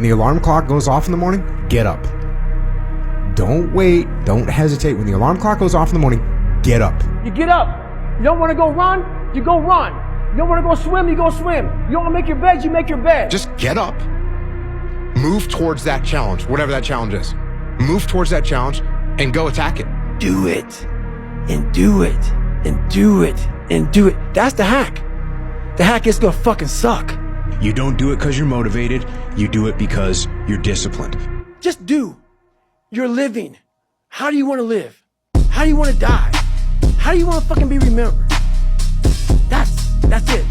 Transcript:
When the alarm clock goes off in the morning, get up. Don't wait. Don't hesitate. When the alarm clock goes off in the morning, get up. You get up. You don't want to go run, you go run. You don't want to go swim, you go swim. You don't want to make your bed, you make your bed. Just get up. Move towards that challenge, whatever that challenge is. Move towards that challenge and go attack it. Do it. And do it. And do it. And do it. That's the hack. The hack is gonna fucking suck. You don't do it because you're motivated. You do it because you're disciplined. Just do. You're living. How do you want to live? How do you want to die? How do you want to fucking be remembered? That's it.